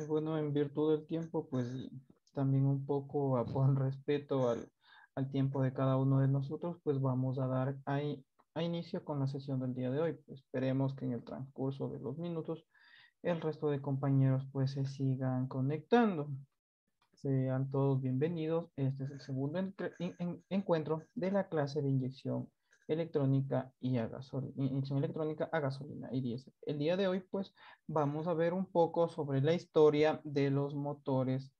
Bueno, en virtud del tiempo, pues también un poco por respeto al tiempo de cada uno de nosotros, pues vamos a dar a inicio con la sesión del día de hoy. Pues esperemos que en el transcurso de los minutos el resto de compañeros pues se sigan conectando. Sean todos bienvenidos. Este es el segundo encuentro de la clase de inyección electrónica y a gasolina, inyección electrónica a gasolina y diésel. El día de hoy, pues, vamos a ver un poco sobre la historia de los motores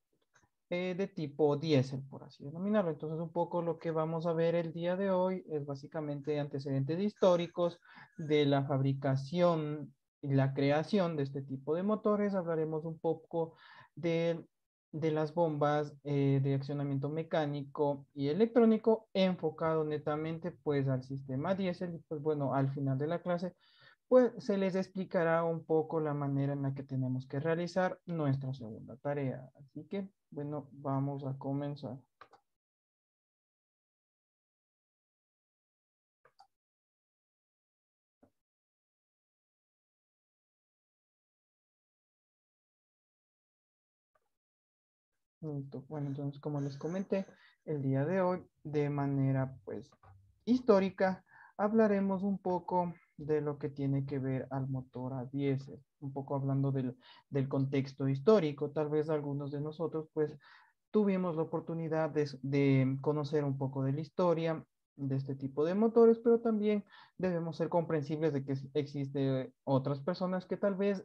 de tipo diésel, por así denominarlo. Entonces, un poco lo que vamos a ver el día de hoy es básicamente antecedentes históricos de la fabricación y la creación de este tipo de motores. Hablaremos un poco de, de las bombas de accionamiento mecánico y electrónico enfocado netamente pues al sistema diésel. Y pues bueno, al final de la clase pues se les explicará un poco la manera en la que tenemos que realizar nuestra segunda tarea. Así que, bueno, vamos a comenzar. Bueno, entonces, como les comenté, el día de hoy, de manera pues histórica, hablaremos un poco de lo que tiene que ver al motor a diésel, un poco hablando del contexto histórico. Tal vez algunos de nosotros pues tuvimos la oportunidad de conocer un poco de la historia de este tipo de motores, pero también debemos ser comprensibles de que existe otras personas que tal vez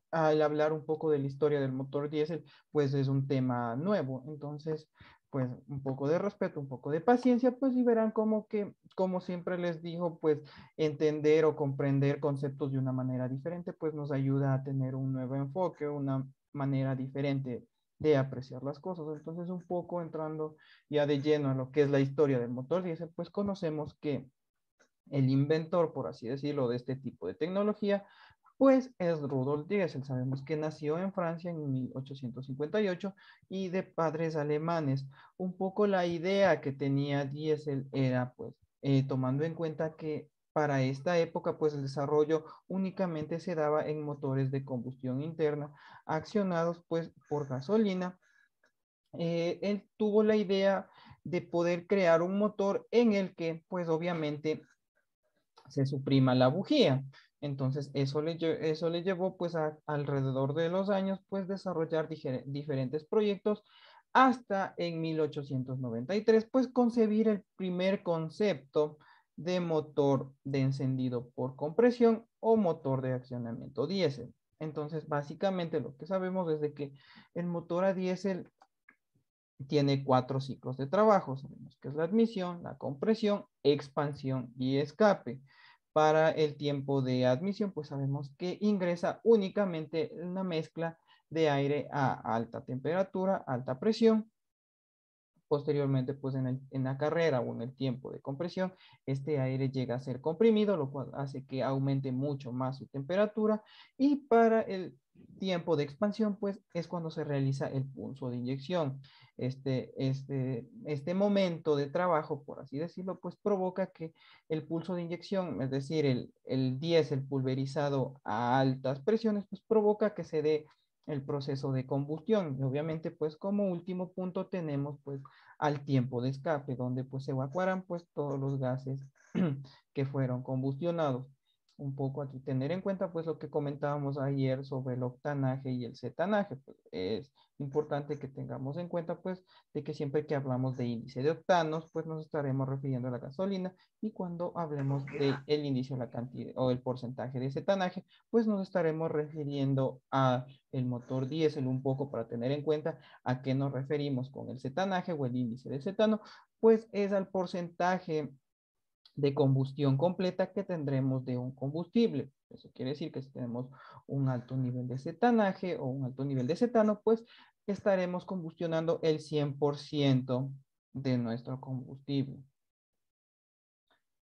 al hablar un poco de la historia del motor diésel, pues es un tema nuevo. Entonces, pues un poco de respeto, un poco de paciencia, pues y verán como que, como siempre les digo, pues entender o comprender conceptos de una manera diferente, pues nos ayuda a tener un nuevo enfoque, una manera diferente de apreciar las cosas. Entonces, un poco entrando ya de lleno a lo que es la historia del motor diésel, pues conocemos que el inventor, por así decirlo, de este tipo de tecnología, pues es Rudolf Diesel. Sabemos que nació en Francia en 1858 y de padres alemanes. Un poco la idea que tenía Diesel era, pues, tomando en cuenta que para esta época, pues el desarrollo únicamente se daba en motores de combustión interna, accionados, pues, por gasolina. Él tuvo la idea de poder crear un motor en el que, pues, obviamente, se suprima la bujía. Entonces, eso le llevó pues alrededor de los años pues desarrollar diferentes proyectos hasta en 1893 pues concebir el primer concepto de motor de encendido por compresión o motor de accionamiento diésel. Entonces, básicamente lo que sabemos es de que el motor a diésel tiene cuatro ciclos de trabajo. Sabemos que es la admisión, la compresión, expansión y escape. Para el tiempo de admisión, pues sabemos que ingresa únicamente una mezcla de aire a alta temperatura, alta presión. Posteriormente, pues en la carrera o en el tiempo de compresión, este aire llega a ser comprimido, lo cual hace que aumente mucho más su temperatura. Y para el tiempo de expansión, pues es cuando se realiza el pulso de inyección. Este momento de trabajo, por así decirlo, pues provoca que el pulso de inyección, es decir, el diésel pulverizado a altas presiones, pues provoca que se dé el proceso de combustión. Y obviamente, pues como último punto tenemos pues al tiempo de escape, donde pues se evacuarán pues todos los gases que fueron combustionados. Un poco aquí tener en cuenta pues lo que comentábamos ayer sobre el octanaje y el cetanaje. Pues, es importante que tengamos en cuenta pues de que siempre que hablamos de índice de octanos pues nos estaremos refiriendo a la gasolina, y cuando hablemos del índice o la cantidad o el porcentaje de cetanaje pues nos estaremos refiriendo a el motor diésel, un poco para tener en cuenta a qué nos referimos con el cetanaje o el índice de cetano, pues es al porcentaje de combustión completa que tendremos de un combustible. Eso quiere decir que si tenemos un alto nivel de cetanaje o un alto nivel de cetano, pues estaremos combustionando el 100% de nuestro combustible.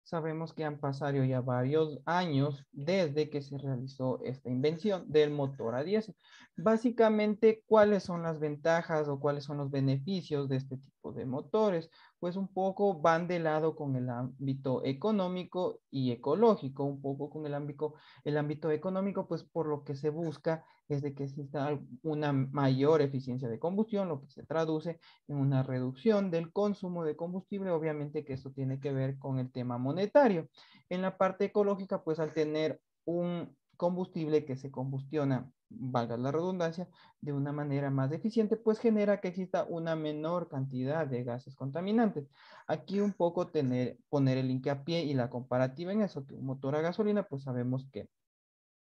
Sabemos que han pasado ya varios años desde que se realizó esta invención del motor a diésel. Básicamente, ¿cuáles son las ventajas o cuáles son los beneficios de este tipo tipo de motores, pues un poco van de lado con el ámbito económico y ecológico, un poco con el ámbito económico, pues por lo que se busca es de que exista una mayor eficiencia de combustión, lo que se traduce en una reducción del consumo de combustible, obviamente que esto tiene que ver con el tema monetario. En la parte ecológica, pues al tener un combustible que se combustiona, valga la redundancia, de una manera más eficiente, pues genera que exista una menor cantidad de gases contaminantes. Aquí un poco poner el hincapié y la comparativa en eso, que un motor a gasolina, pues sabemos que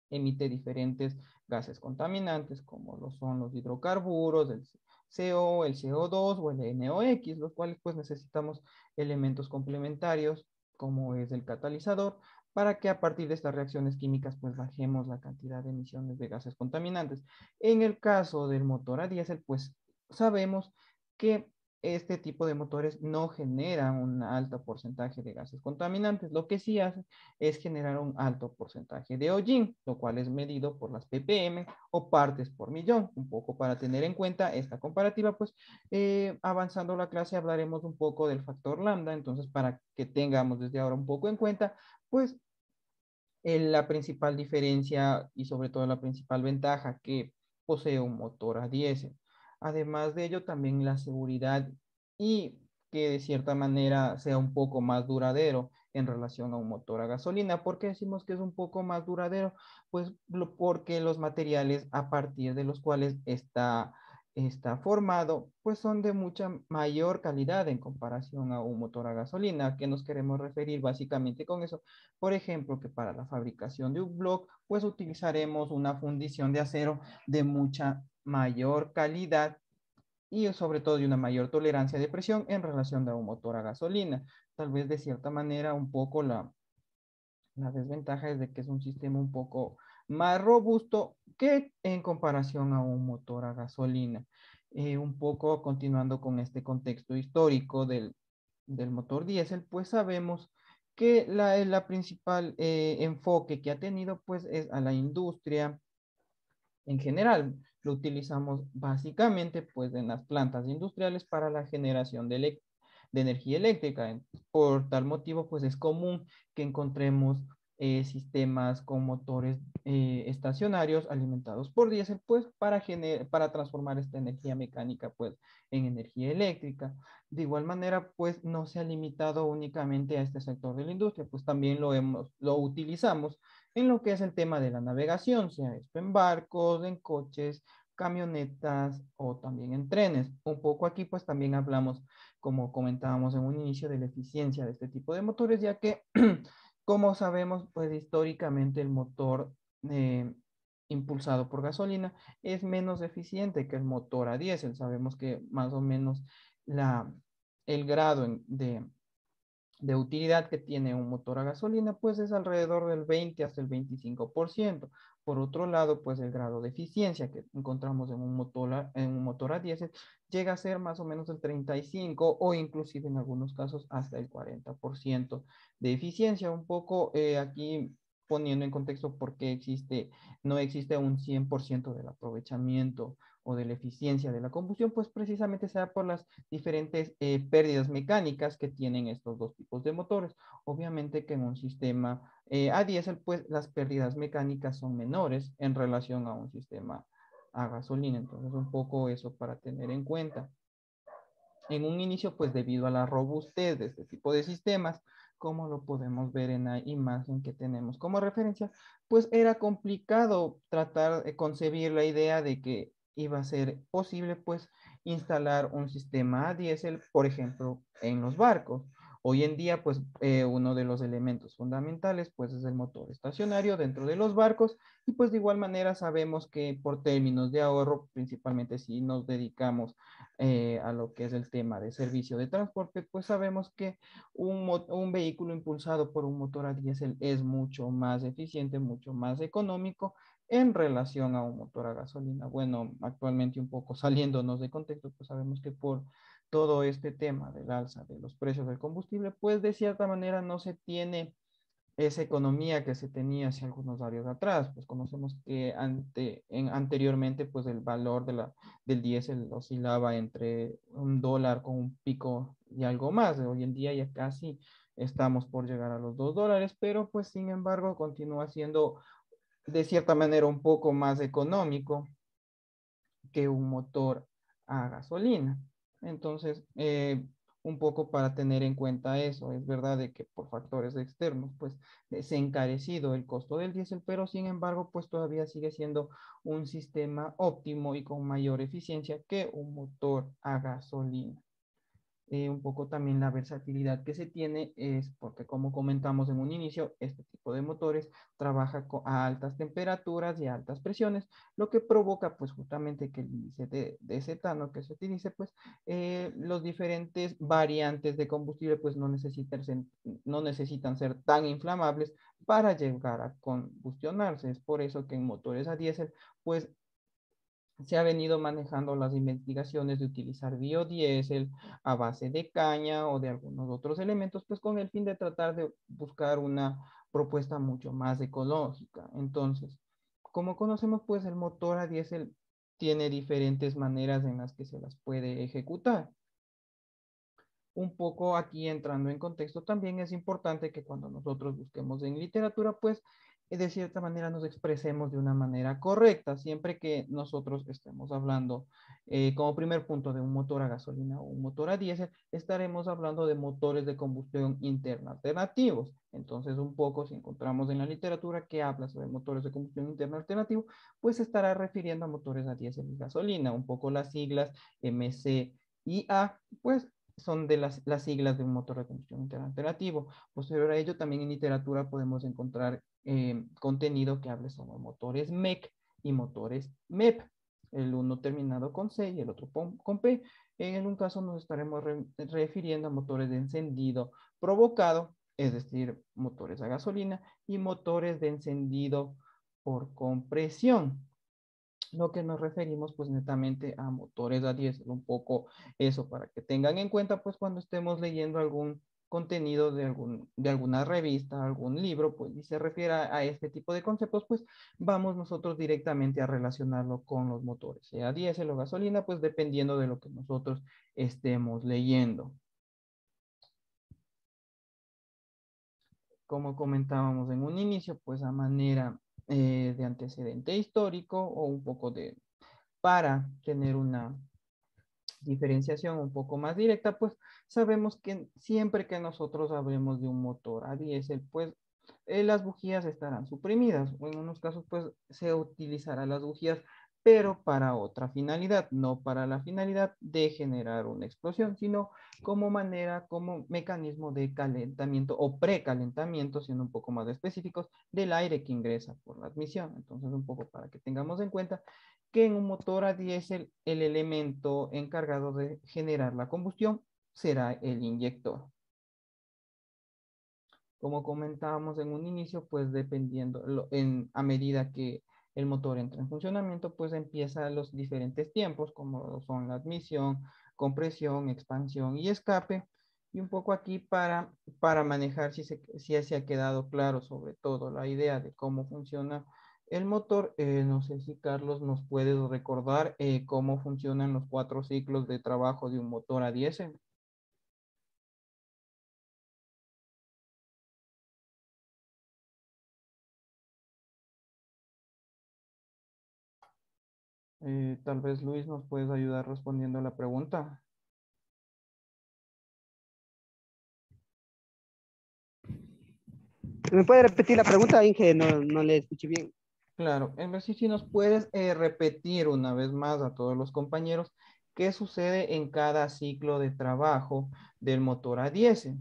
emite diferentes gases contaminantes, como lo son los hidrocarburos, el CO, el CO2 o el NOx, los cuales pues necesitamos elementos complementarios, como es el catalizador, para que a partir de estas reacciones químicas pues bajemos la cantidad de emisiones de gases contaminantes. En el caso del motor a diésel, pues sabemos que este tipo de motores no generan un alto porcentaje de gases contaminantes. Lo que sí hace es generar un alto porcentaje de hollín, lo cual es medido por las ppm o partes por millón. Un poco para tener en cuenta esta comparativa, pues avanzando la clase hablaremos un poco del factor lambda. Entonces, para que tengamos desde ahora un poco en cuenta, pues la principal diferencia y sobre todo la principal ventaja que posee un motor a diésel. Además de ello, también la seguridad y que de cierta manera sea un poco más duradero en relación a un motor a gasolina. ¿Por qué decimos que es un poco más duradero? Pues porque los materiales a partir de los cuales está formado, pues son de mucha mayor calidad en comparación a un motor a gasolina. ¿A qué nos queremos referir básicamente con eso? Por ejemplo, que para la fabricación de un bloque, pues utilizaremos una fundición de acero de mucha mayor calidad y sobre todo de una mayor tolerancia de presión en relación a un motor a gasolina. Tal vez de cierta manera un poco la desventaja es de que es un sistema un poco más robusto que en comparación a un motor a gasolina. Un poco continuando con este contexto histórico del motor diésel, pues sabemos que la principal enfoque que ha tenido pues es a la industria en general. Lo utilizamos básicamente pues en las plantas industriales para la generación de energía eléctrica. Por tal motivo pues es común que encontremos sistemas con motores estacionarios alimentados por diésel pues para transformar esta energía mecánica pues en energía eléctrica. De igual manera pues no se ha limitado únicamente a este sector de la industria, pues también lo utilizamos en lo que es el tema de la navegación, sea esto en barcos, en coches, camionetas o también en trenes. Un poco aquí pues también hablamos, como comentábamos en un inicio, de la eficiencia de este tipo de motores, ya que como sabemos pues históricamente el motor impulsado por gasolina es menos eficiente que el motor a diésel. Sabemos que más o menos la, el grado de utilidad que tiene un motor a gasolina, pues es alrededor del 20 hasta el 25%. Por otro lado, pues el grado de eficiencia que encontramos en un motor a diésel llega a ser más o menos el 35 o inclusive en algunos casos hasta el 40% de eficiencia. Un poco aquí poniendo en contexto por qué no existe un 100% del aprovechamiento o de la eficiencia de la combustión, pues precisamente sea por las diferentes pérdidas mecánicas que tienen estos dos tipos de motores. Obviamente que en un sistema a diésel, pues las pérdidas mecánicas son menores en relación a un sistema a gasolina. Entonces, un poco eso para tener en cuenta. En un inicio, pues debido a la robustez de este tipo de sistemas, como lo podemos ver en la imagen que tenemos como referencia, pues era complicado tratar de concebir la idea de que iba a ser posible pues instalar un sistema a diésel, por ejemplo, en los barcos. Hoy en día, pues uno de los elementos fundamentales pues es el motor estacionario dentro de los barcos y pues de igual manera sabemos que por términos de ahorro, principalmente si nos dedicamos a lo que es el tema de servicio de transporte, pues sabemos que un vehículo impulsado por un motor a diésel es mucho más eficiente, mucho más económico en relación a un motor a gasolina. Bueno, actualmente un poco saliéndonos de contexto, pues sabemos que por todo este tema del alza de los precios del combustible, pues de cierta manera no se tiene esa economía que se tenía hace algunos años atrás. Pues conocemos que anteriormente pues el valor del diésel oscilaba entre $1 con un pico y algo más. Hoy en día ya casi estamos por llegar a los $2, pero pues sin embargo continúa siendo de cierta manera un poco más económico que un motor a gasolina. Entonces, un poco para tener en cuenta eso, es verdad de que por factores externos, pues se ha encarecido el costo del diésel, pero sin embargo, pues todavía sigue siendo un sistema óptimo y con mayor eficiencia que un motor a gasolina. Un poco también la versatilidad que se tiene es porque, como comentamos en un inicio, este tipo de motores trabaja a altas temperaturas y a altas presiones, lo que provoca pues justamente que el índice de cetano que se utilice, pues los diferentes variantes de combustible pues no necesitan ser tan inflamables para llegar a combustionarse. Es por eso que en motores a diésel pues se ha venido manejando las investigaciones de utilizar biodiesel a base de caña o de algunos otros elementos, pues con el fin de tratar de buscar una propuesta mucho más ecológica. Entonces, como conocemos, pues el motor a diésel tiene diferentes maneras en las que se las puede ejecutar. Un poco aquí entrando en contexto, también es importante que cuando nosotros busquemos en literatura, pues de cierta manera nos expresemos de una manera correcta, siempre que nosotros estemos hablando como primer punto de un motor a gasolina o un motor a diésel, estaremos hablando de motores de combustión interna alternativos. Entonces, un poco si encontramos en la literatura que habla sobre motores de combustión interna alternativo, pues se estará refiriendo a motores a diésel y gasolina, un poco las siglas MC y A, pues son de las siglas de un motor de combustión interna alternativo. Posterior a ello, también en literatura podemos encontrar contenido que hable sobre motores MEC y motores MEP, el uno terminado con C y el otro con P. En un caso nos estaremos refiriendo a motores de encendido provocado, es decir, motores a gasolina, y motores de encendido por compresión, lo que nos referimos pues netamente a motores a diésel, un poco eso para que tengan en cuenta pues cuando estemos leyendo algún contenido de alguna revista, algún libro, pues y se refiere a este tipo de conceptos, pues vamos nosotros directamente a relacionarlo con los motores, sea diésel o gasolina, pues dependiendo de lo que nosotros estemos leyendo. Como comentábamos en un inicio, pues a manera de antecedente histórico o un poco para tener una diferenciación un poco más directa, pues sabemos que siempre que nosotros hablemos de un motor a diésel, pues las bujías estarán suprimidas, o en unos casos pues se utilizarán las bujías, pero para otra finalidad, no para la finalidad de generar una explosión, sino como manera, como mecanismo de calentamiento o precalentamiento, siendo un poco más específicos, del aire que ingresa por la admisión. Entonces, un poco para que tengamos en cuenta que en un motor a diésel el elemento encargado de generar la combustión será el inyector. Como comentábamos en un inicio, pues dependiendo, a medida que el motor entra en funcionamiento, pues empieza los diferentes tiempos, como son la admisión, compresión, expansión y escape. Y un poco aquí para manejar si se ha quedado claro sobre todo la idea de cómo funciona el motor. No sé si Carlos nos puede recordar cómo funcionan los 4 ciclos de trabajo de un motor a diésel. Tal vez Luis nos puedes ayudar respondiendo a la pregunta. ¿Me puede repetir la pregunta, Inge? No, no le escuché bien. Claro, en ver si nos puedes repetir una vez más a todos los compañeros qué sucede en cada ciclo de trabajo del motor a diésel.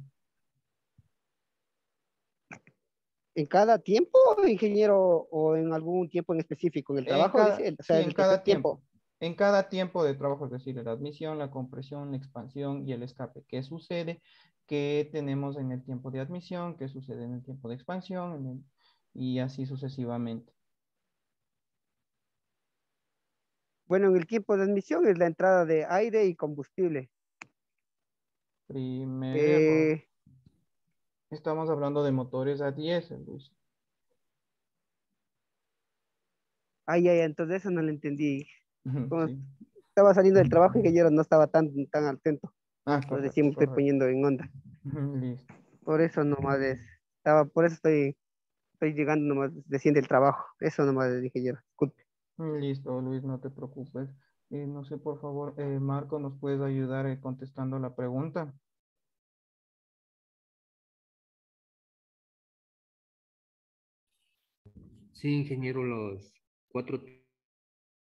¿En cada tiempo, ingeniero, o en algún tiempo en específico? ¿En el trabajo, dice? O Sí, sea, en el tercer cada tiempo. tiempo. En cada tiempo de trabajo, es decir, la admisión, la compresión, la expansión y el escape. ¿Qué sucede? ¿Qué tenemos en el tiempo de admisión? ¿Qué sucede en el tiempo de expansión? Y así sucesivamente. Bueno, en el tiempo de admisión es la entrada de aire y combustible. Primer error. Eh, Estamos hablando de motores a diésel, Luis. Ay, ay, entonces eso no lo entendí. Como Sí. estaba saliendo del trabajo, ingeniero, no estaba tan atento. Ah, Entonces sí correcto, me estoy correcto. poniendo en onda. Listo. Por eso nomás por eso estoy llegando nomás recién del trabajo. Eso nomás le dije yo. Disculpe. Listo, Luis, no te preocupes. No sé, por favor, Marco, ¿nos puedes ayudar contestando la pregunta? Sí, ingeniero, los cuatro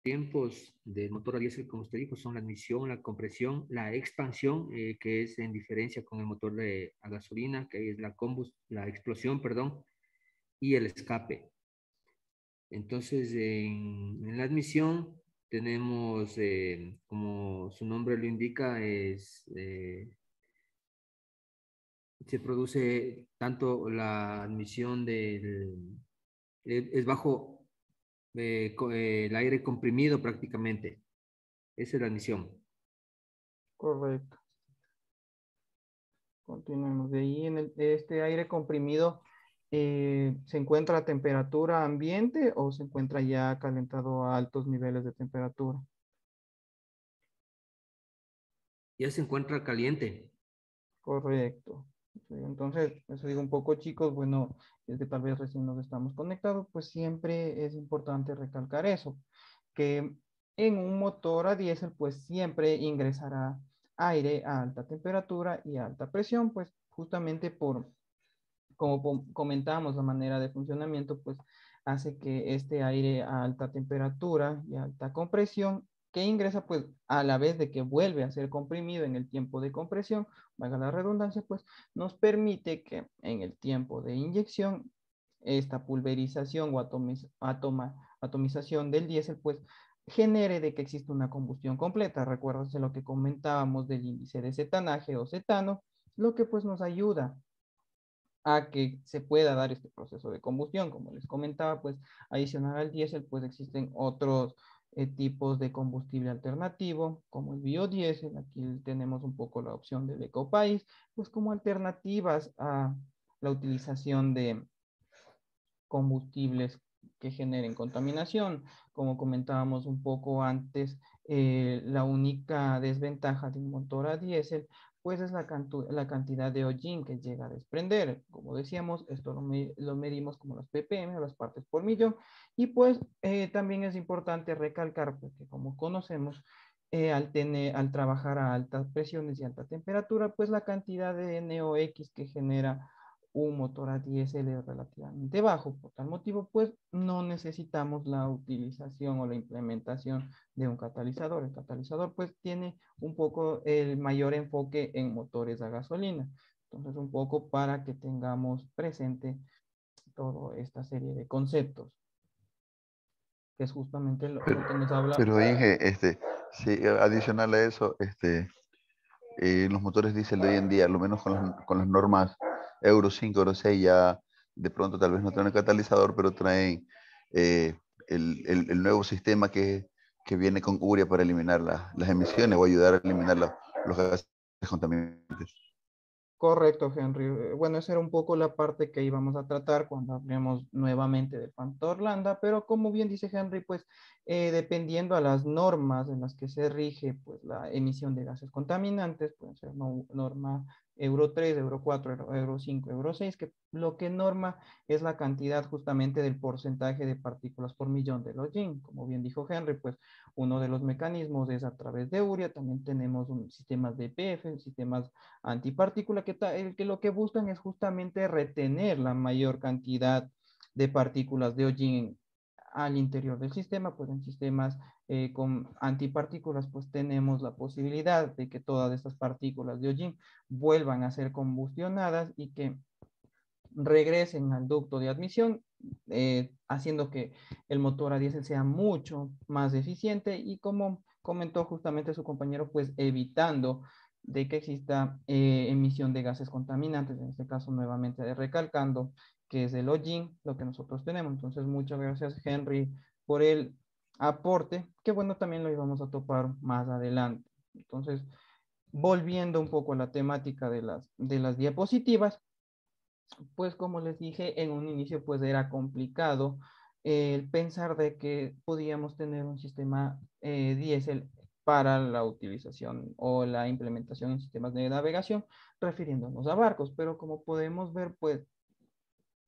tiempos del motor a diésel, como usted dijo, son la admisión, la compresión, la expansión, que es en diferencia con el motor a gasolina, que es la explosión, perdón, y el escape. Entonces, en la admisión tenemos, como su nombre lo indica, se produce tanto la admisión es bajo el aire comprimido prácticamente. Esa es la admisión. Correcto. Continuemos. De ahí en este aire comprimido, ¿se encuentra a temperatura ambiente o se encuentra ya calentado a altos niveles de temperatura? Ya se encuentra caliente. Correcto. Sí, entonces, eso digo un poco, chicos, bueno, es que tal vez recién nos estamos conectados, pues siempre es importante recalcar eso, que en un motor a diésel, pues siempre ingresará aire a alta temperatura y a alta presión, pues justamente como comentamos, la manera de funcionamiento, pues hace que este aire a alta temperatura y alta compresión que ingresa, pues a la vez de que vuelve a ser comprimido en el tiempo de compresión, valga la redundancia, pues nos permite que en el tiempo de inyección, esta pulverización o atomización del diésel, pues genere de que existe una combustión completa. Recuérdense lo que comentábamos del índice de cetanaje o cetano, lo que pues nos ayuda a que se pueda dar este proceso de combustión. Como les comentaba, pues adicional al diésel, pues existen otros tipos de combustible alternativo, como el biodiesel. Aquí tenemos un poco la opción del ecopaís, pues como alternativas a la utilización de combustibles que generen contaminación. Como comentábamos un poco antes, la única desventaja de un motor a diésel, pues es la cantidad de hollín que llega a desprender. Como decíamos, esto lo medimos como las ppm, o las partes por millón, y pues también es importante recalcar, pues, que como conocemos, al trabajar a altas presiones y alta temperatura, pues la cantidad de NOx que genera un motor a diésel es relativamente bajo. Por tal motivo, pues no necesitamos la utilización o la implementación de un catalizador. El catalizador, pues, tiene un poco el mayor enfoque en motores a gasolina. Entonces, un poco para que tengamos presente toda esta serie de conceptos, que es justamente lo que nos habla. Pero Inge, sí, adicional a eso, los motores diésel de hoy en día, lo menos con las normas Euro 5, Euro 6, ya de pronto tal vez no traen catalizador, pero traen eh, el nuevo sistema que viene con URIA para eliminar las emisiones o ayudar a eliminar los gases contaminantes. Correcto, Henry. Bueno, esa era un poco la parte que íbamos a tratar cuando hablemos nuevamente de Panta Orlando, pero como bien dice Henry, pues dependiendo a las normas en las que se rige pues la emisión de gases contaminantes, pueden ser norma Euro 3, Euro 4, Euro 5, Euro 6, que lo que norma es la cantidad justamente del porcentaje de partículas por millón de hollín. Como bien dijo Henry, pues uno de los mecanismos es a través de URIA, también tenemos sistemas de PF, sistemas antipartícula, que lo que buscan es justamente retener la mayor cantidad de partículas de hollín al interior del sistema. Pues en sistemas con antipartículas, pues tenemos la posibilidad de que todas estas partículas de hollín vuelvan a ser combustionadas y que regresen al ducto de admisión, haciendo que el motor a diésel sea mucho más eficiente y, como comentó justamente su compañero, pues evitando de que exista emisión de gases contaminantes, en este caso nuevamente recalcando que es el hollín lo que nosotros tenemos. Entonces, muchas gracias, Henry, por el aporte, que bueno, también lo íbamos a topar más adelante. Entonces, volviendo un poco a la temática de las diapositivas, pues como les dije, en un inicio pues era complicado el pensar de que podíamos tener un sistema diésel para la utilización o la implementación en sistemas de navegación, refiriéndonos a barcos, pero como podemos ver, pues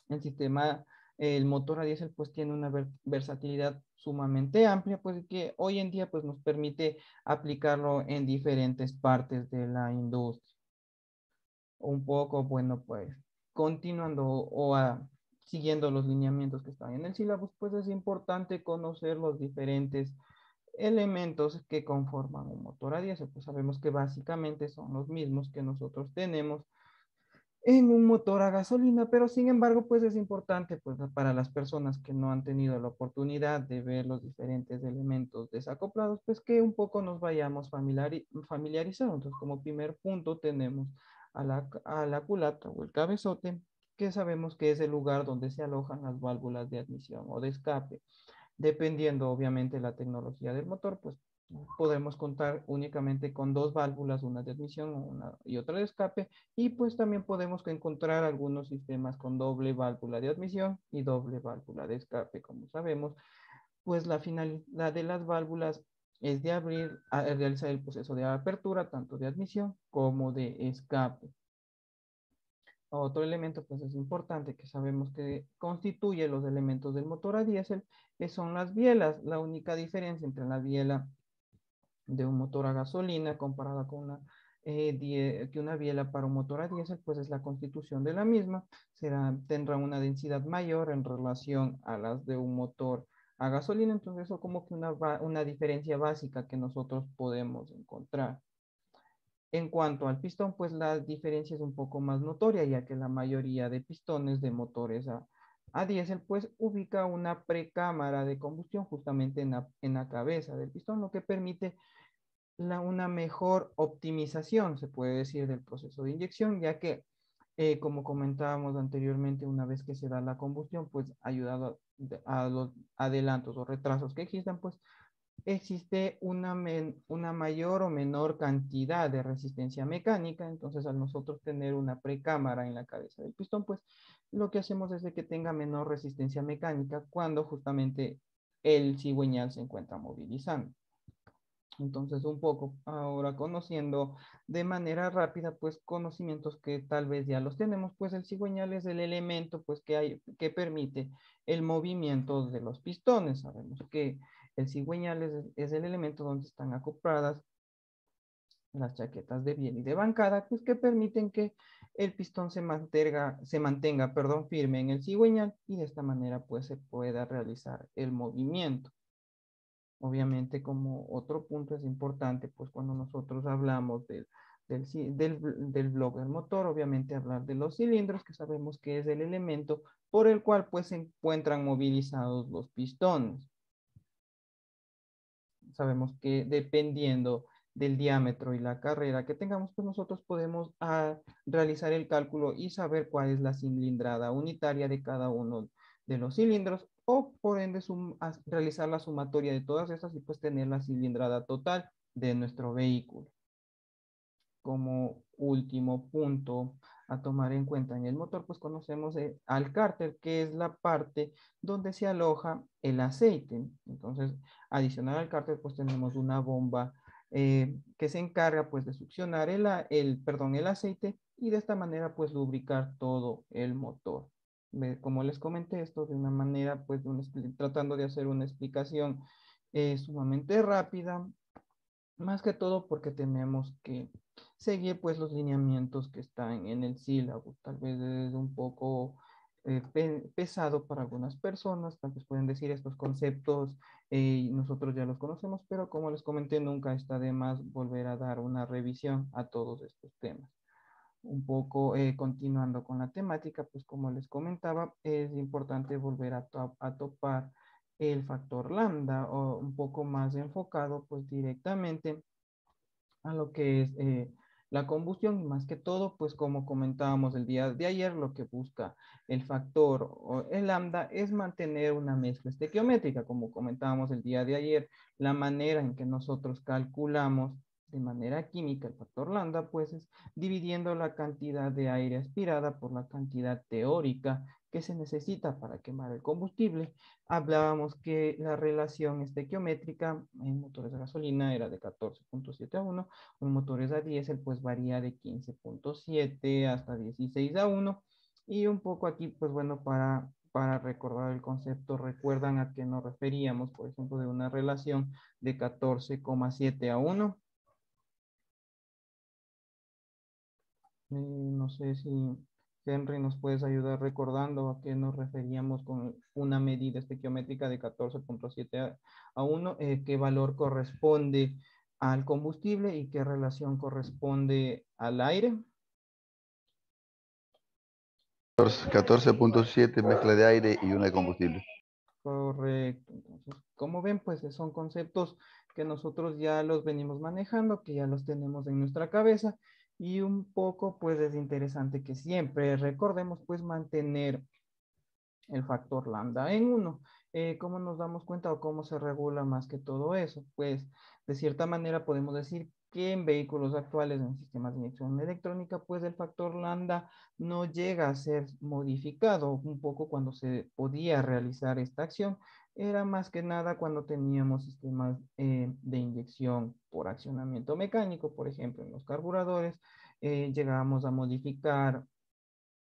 el sistema, el motor a diésel, pues tiene una versatilidad sumamente amplia, pues que hoy en día pues nos permite aplicarlo en diferentes partes de la industria. Un poco, bueno, pues continuando siguiendo los lineamientos que están en el sílabus, pues es importante conocer los diferentes elementos que conforman un motor a diésel. Pues sabemos que básicamente son los mismos que nosotros tenemos en un motor a gasolina, pero sin embargo, pues es importante pues para las personas que no han tenido la oportunidad de ver los diferentes elementos desacoplados, pues que un poco nos vayamos familiarizando. Entonces, como primer punto tenemos a la culata o el cabezote, que sabemos que es el lugar donde se alojan las válvulas de admisión o de escape. Dependiendo obviamente de la tecnología del motor, pues podemos contar únicamente con dos válvulas, una de admisión y otra de escape, y pues también podemos encontrar algunos sistemas con doble válvula de admisión y doble válvula de escape. Como sabemos, pues la finalidad de las válvulas es de realizar el proceso de apertura, tanto de admisión como de escape. Otro elemento pues es importante que sabemos que constituye los elementos del motor a diésel, que son las bielas. La única diferencia entre la biela de un motor a gasolina comparada con una biela para un motor a diésel, pues es la constitución de la misma. Tendrá una densidad mayor en relación a las de un motor a gasolina. Entonces eso como que una diferencia básica que nosotros podemos encontrar. En cuanto al pistón, pues la diferencia es un poco más notoria, ya que la mayoría de pistones de motores a diésel, pues ubica una precámara de combustión justamente en la cabeza del pistón, lo que permite una mejor optimización, se puede decir, del proceso de inyección, ya que, como comentábamos anteriormente, una vez que se da la combustión, pues ayudado a los adelantos o retrasos que existan, pues existe una mayor o menor cantidad de resistencia mecánica. Entonces, al nosotros tener una precámara en la cabeza del pistón, pues lo que hacemos es de que tenga menor resistencia mecánica cuando justamente el cigüeñal se encuentra movilizando. Entonces, un poco ahora conociendo de manera rápida, pues conocimientos que tal vez ya los tenemos, pues el cigüeñal es el elemento pues que permite el movimiento de los pistones. Sabemos que el cigüeñal es el elemento donde están acopladas las chaquetas de biela y de bancada, pues que permiten que el pistón se mantenga, perdón, firme en el cigüeñal y de esta manera pues se pueda realizar el movimiento. Obviamente, como otro punto es importante, pues cuando nosotros hablamos del bloque del motor, obviamente hablar de los cilindros, que sabemos que es el elemento por el cual pues se encuentran movilizados los pistones. Sabemos que dependiendo del diámetro y la carrera que tengamos, pues nosotros podemos realizar el cálculo y saber cuál es la cilindrada unitaria de cada uno de los cilindros o por ende realizar la sumatoria de todas estas y pues tener la cilindrada total de nuestro vehículo. Como último punto a tomar en cuenta en el motor, pues conocemos al cárter, que es la parte donde se aloja el aceite. Entonces, adicional al cárter, pues tenemos una bomba que se encarga pues de succionar el aceite y de esta manera pues lubricar todo el motor. Como les comenté esto de una manera pues tratando de hacer una explicación sumamente rápida, más que todo porque tenemos que seguir pues los lineamientos que están en el sílabo. Tal vez es un poco pesado para algunas personas, tal vez pueden decir estos conceptos nosotros ya los conocemos, pero como les comenté, nunca está de más volver a dar una revisión a todos estos temas. Un poco continuando con la temática, pues como les comentaba, es importante volver a topar el factor lambda o un poco más enfocado pues directamente a lo que es la combustión y más que todo, pues como comentábamos el día de ayer, lo que busca el factor o el lambda es mantener una mezcla estequiométrica, como comentábamos el día de ayer, la manera en que nosotros calculamos de manera química el factor lambda, pues es dividiendo la cantidad de aire aspirada por la cantidad teórica que se necesita para quemar el combustible. Hablábamos que la relación estequiométrica en motores de gasolina era de 14.7 a 1, en motores a diésel pues varía de 15.7 hasta 16 a 1, y un poco aquí pues bueno, para recordar el concepto, recuerdan a qué nos referíamos, por ejemplo, de una relación de 14,7 a 1. No sé si Henry nos puedes ayudar recordando a qué nos referíamos con una medida estequiométrica de 14.7 a 1, qué valor corresponde al combustible y qué relación corresponde al aire. 14.7 mezcla de aire y una de combustible. Correcto. Entonces, como ven, pues son conceptos que nosotros ya los venimos manejando, que ya los tenemos en nuestra cabeza, y un poco pues es interesante que siempre recordemos pues mantener el factor lambda en 1. ¿Cómo nos damos cuenta o cómo se regula más que todo eso? Pues de cierta manera podemos decir que en vehículos actuales, en sistemas de inyección electrónica, pues el factor lambda no llega a ser modificado. Un poco cuando se podía realizar esta acción, era más que nada cuando teníamos sistemas de inyección por accionamiento mecánico, por ejemplo, en los carburadores, llegábamos a modificar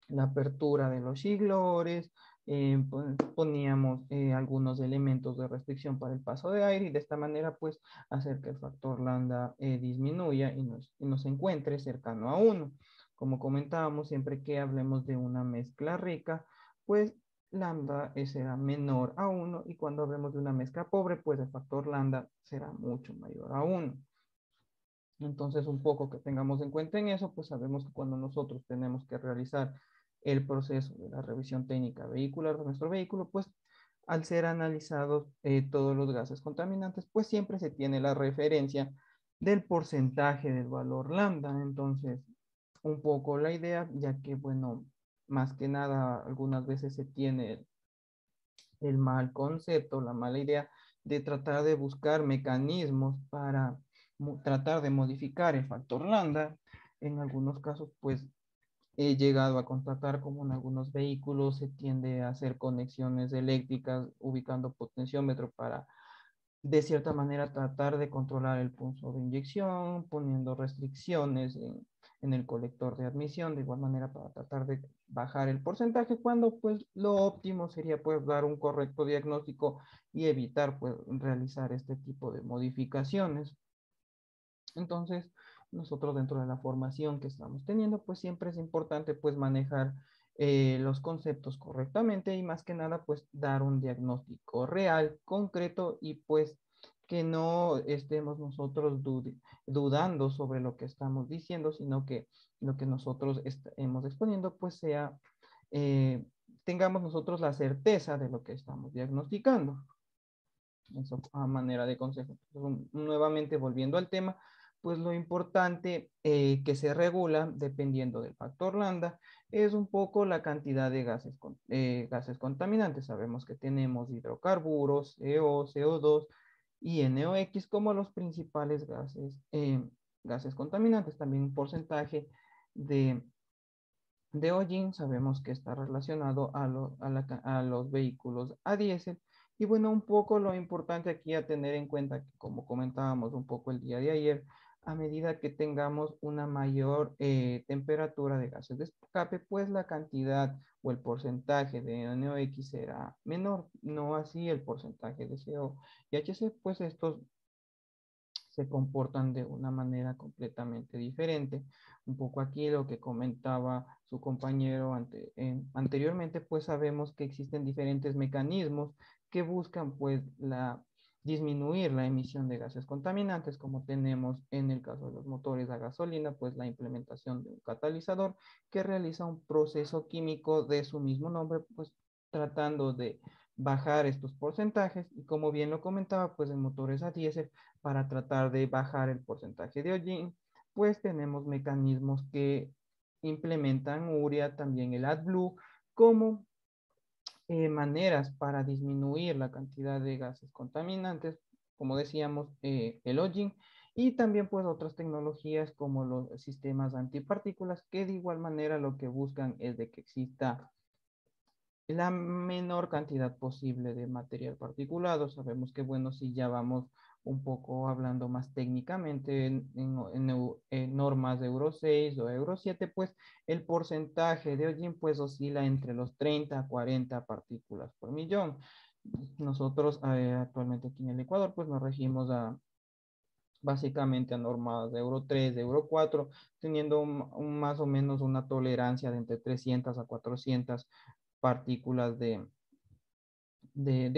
la apertura de los iglores, poníamos algunos elementos de restricción para el paso de aire, y de esta manera pues hacer que el factor lambda disminuya y nos encuentre cercano a 1. Como comentábamos, siempre que hablemos de una mezcla rica, pues lambda será menor a 1, y cuando hablemos de una mezcla pobre, pues el factor lambda será mucho mayor a 1. Entonces, un poco que tengamos en cuenta en eso, pues sabemos que cuando nosotros tenemos que realizar el proceso de la revisión técnica vehicular de nuestro vehículo, pues al ser analizados todos los gases contaminantes, pues siempre se tiene la referencia del porcentaje del valor lambda. Entonces, un poco la idea, ya que, bueno, más que nada, algunas veces se tiene el mal concepto, la mala idea de tratar de buscar mecanismos para tratar de modificar el factor lambda. En algunos casos, pues he llegado a constatar como en algunos vehículos se tiende a hacer conexiones eléctricas ubicando potenciómetro para de cierta manera tratar de controlar el pulso de inyección, poniendo restricciones en el colector de admisión, de igual manera para tratar de bajar el porcentaje, cuando pues lo óptimo sería pues dar un correcto diagnóstico y evitar pues realizar este tipo de modificaciones. Entonces, nosotros dentro de la formación que estamos teniendo, pues siempre es importante pues manejar los conceptos correctamente, y más que nada pues dar un diagnóstico real, concreto, y pues que no estemos nosotros dudando sobre lo que estamos diciendo, sino que lo que nosotros estemos exponiendo pues sea, tengamos nosotros la certeza de lo que estamos diagnosticando. Eso a manera de consejo. Nuevamente volviendo al tema, pues lo importante que se regula dependiendo del factor lambda es un poco la cantidad de gases contaminantes. Sabemos que tenemos hidrocarburos, CO, CO2 y NOx como los principales gases contaminantes. También un porcentaje de hollín sabemos que está relacionado a los vehículos a diésel. Y bueno, un poco lo importante aquí a tener en cuenta, que como comentábamos un poco el día de ayer, a medida que tengamos una mayor temperatura de gases de escape, pues la cantidad o el porcentaje de NOx será menor, no así el porcentaje de CO y HC, pues estos se comportan de una manera completamente diferente. Un poco aquí lo que comentaba su compañero anteriormente, pues sabemos que existen diferentes mecanismos que buscan pues disminuir la emisión de gases contaminantes, como tenemos en el caso de los motores a gasolina, pues la implementación de un catalizador que realiza un proceso químico de su mismo nombre, pues tratando de bajar estos porcentajes, y como bien lo comentaba, pues en motores a diésel, para tratar de bajar el porcentaje de hollín, pues tenemos mecanismos que implementan urea, también el AdBlue, como maneras para disminuir la cantidad de gases contaminantes, como decíamos, el hollín, y también pues otras tecnologías como los sistemas antipartículas, que de igual manera lo que buscan es de que exista la menor cantidad posible de material particulado. Sabemos que, bueno, si ya vamos un poco hablando más técnicamente en normas de Euro 6 o Euro 7, pues el porcentaje de hollín pues oscila entre los 30 a 40 partículas por millón. Nosotros actualmente aquí en el Ecuador pues nos regimos básicamente a normas de Euro 3, de Euro 4, teniendo más o menos una tolerancia de entre 300 a 400 partículas de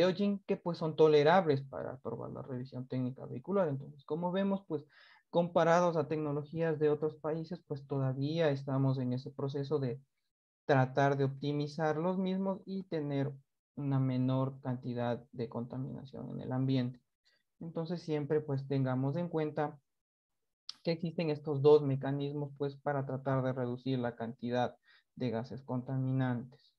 hollín que pues son tolerables para aprobar la revisión técnica vehicular. Entonces, como vemos, pues comparados a tecnologías de otros países, pues todavía estamos en ese proceso de tratar de optimizar los mismos y tener una menor cantidad de contaminación en el ambiente. Entonces, siempre pues tengamos en cuenta que existen estos dos mecanismos pues para tratar de reducir la cantidad de gases contaminantes.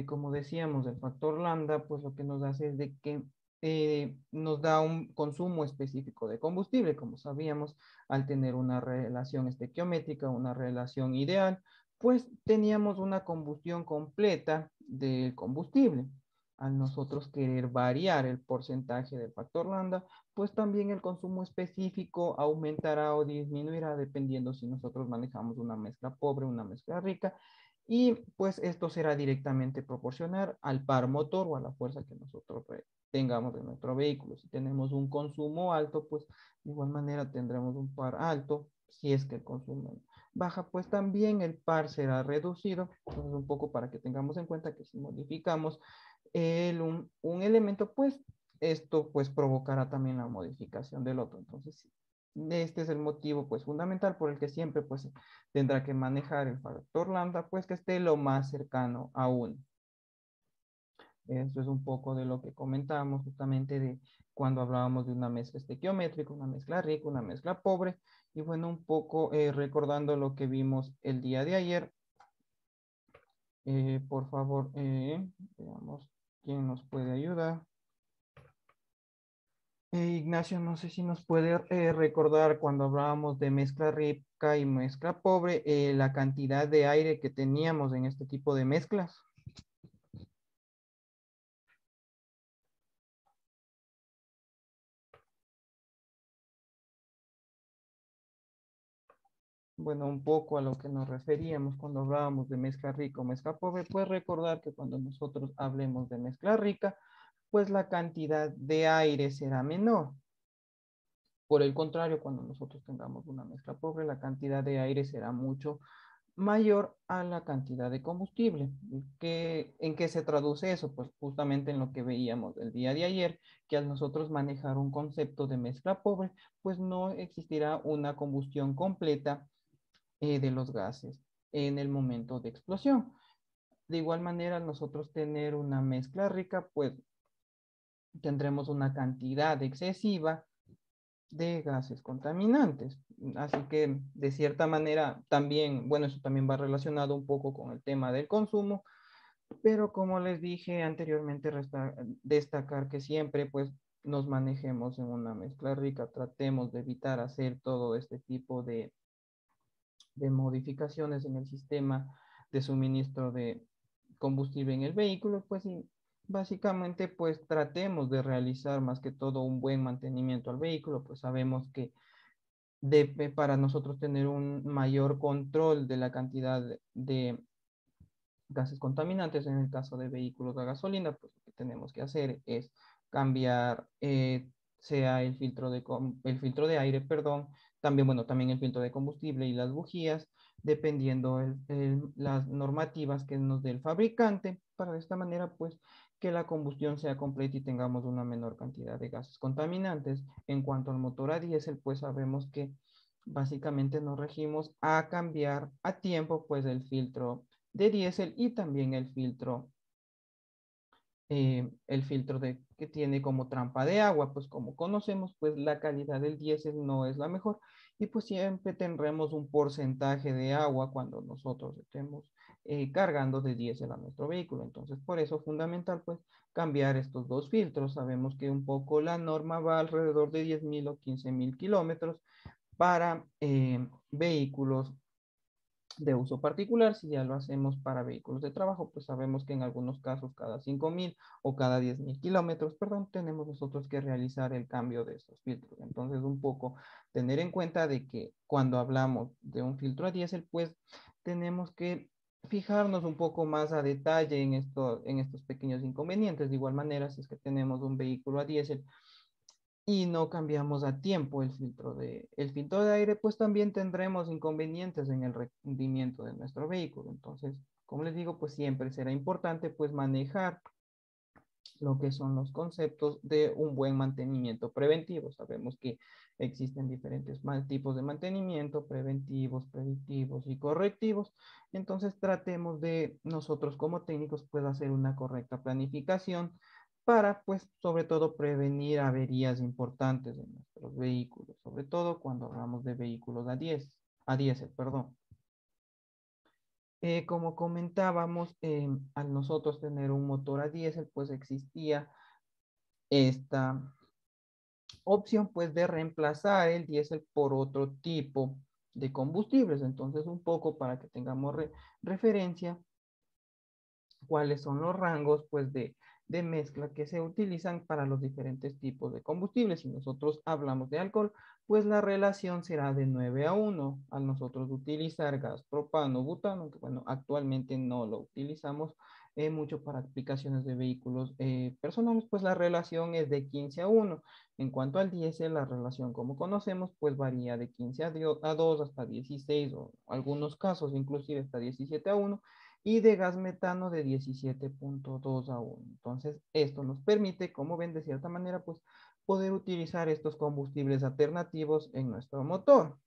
Como decíamos, el factor lambda, pues lo que nos hace es de que nos da un consumo específico de combustible, como sabíamos, al tener una relación estequiométrica, una relación ideal, pues teníamos una combustión completa del combustible. Al nosotros querer variar el porcentaje del factor lambda, pues también el consumo específico aumentará o disminuirá dependiendo si nosotros manejamos una mezcla pobre, una mezcla rica, y pues esto será directamente proporcional al par motor o a la fuerza que nosotros tengamos en nuestro vehículo. Si tenemos un consumo alto, pues de igual manera tendremos un par alto. Si es que el consumo baja, pues también el par será reducido. Entonces, un poco para que tengamos en cuenta que si modificamos un elemento, pues esto pues provocará también la modificación del otro. Entonces, este es el motivo pues fundamental por el que siempre pues tendrá que manejar el factor lambda pues que esté lo más cercano a 1. Eso es un poco de lo que comentábamos justamente de cuando hablábamos de una mezcla estequiométrica, una mezcla rica, una mezcla pobre. Y bueno, un poco recordando lo que vimos el día de ayer. Por favor, veamos quién nos puede ayudar. Ignacio, no sé si nos puede recordar cuando hablábamos de mezcla rica y mezcla pobre, la cantidad de aire que teníamos en este tipo de mezclas. Bueno, un poco a lo que nos referíamos cuando hablábamos de mezcla rica o mezcla pobre, pues recordar que cuando nosotros hablemos de mezcla rica, pues la cantidad de aire será menor. Por el contrario, cuando nosotros tengamos una mezcla pobre, la cantidad de aire será mucho mayor a la cantidad de combustible. ¿En qué se traduce eso? Pues justamente en lo que veíamos el día de ayer, que al nosotros manejar un concepto de mezcla pobre, pues no existirá una combustión completa de los gases en el momento de explosión. De igual manera, nosotros tener una mezcla rica, pues tendremos una cantidad excesiva de gases contaminantes. Así que de cierta manera también, bueno, eso también va relacionado un poco con el tema del consumo, pero como les dije anteriormente, destacar que siempre pues nos manejemos en una mezcla rica, tratemos de evitar hacer todo este tipo de modificaciones en el sistema de suministro de combustible en el vehículo, pues y básicamente pues tratemos de realizar más que todo un buen mantenimiento al vehículo, pues sabemos que para nosotros tener un mayor control de la cantidad de gases contaminantes en el caso de vehículos a gasolina, pues lo que tenemos que hacer es cambiar sea el filtro de aire, perdón, también, bueno, también el filtro de combustible y las bujías, dependiendo las normativas que nos dé el fabricante, para de esta manera, pues, que la combustión sea completa y tengamos una menor cantidad de gases contaminantes. En cuanto al motor a diésel, pues sabemos que básicamente nos regimos a cambiar a tiempo, pues, el filtro de diésel y también el filtro que tiene como trampa de agua, pues como conocemos, pues la calidad del diésel no es la mejor y pues siempre tendremos un porcentaje de agua cuando nosotros estemos cargando de diésel a nuestro vehículo. Entonces, por eso es fundamental pues cambiar estos dos filtros. Sabemos que un poco la norma va alrededor de 10.000 o 15.000 kilómetros para vehículos de uso particular. Si ya lo hacemos para vehículos de trabajo, pues sabemos que en algunos casos cada 5.000 o cada 10.000 kilómetros, perdón, tenemos nosotros que realizar el cambio de estos filtros. Entonces, un poco tener en cuenta de que cuando hablamos de un filtro a diésel, pues tenemos que fijarnos un poco más a detalle en estos pequeños inconvenientes. De igual manera, si es que tenemos un vehículo a diésel y no cambiamos a tiempo el filtro de aire, pues también tendremos inconvenientes en el rendimiento de nuestro vehículo. Entonces, como les digo, pues siempre será importante pues manejar lo que son los conceptos de un buen mantenimiento preventivo. Sabemos que existen diferentes tipos de mantenimiento, preventivos, predictivos y correctivos. Entonces tratemos de nosotros como técnicos pues hacer una correcta planificación para pues sobre todo prevenir averías importantes de nuestros vehículos, sobre todo cuando hablamos de vehículos a diésel, perdón. Como comentábamos, al nosotros tener un motor a diésel, pues existía esta opción pues de reemplazar el diésel por otro tipo de combustibles. Entonces, un poco para que tengamos referencia, cuáles son los rangos pues de mezcla que se utilizan para los diferentes tipos de combustibles. Si nosotros hablamos de alcohol, pues la relación será de 9:1. Al nosotros utilizar gas propano, butano, que bueno, actualmente no lo utilizamos mucho para aplicaciones de vehículos personales, pues la relación es de 15:1. En cuanto al diésel, la relación como conocemos, pues varía de 15:2 hasta 16 o algunos casos inclusive hasta 17:1 y de gas metano de 17.2:1. Entonces, esto nos permite, como ven, de cierta manera, pues poder utilizar estos combustibles alternativos en nuestro motor.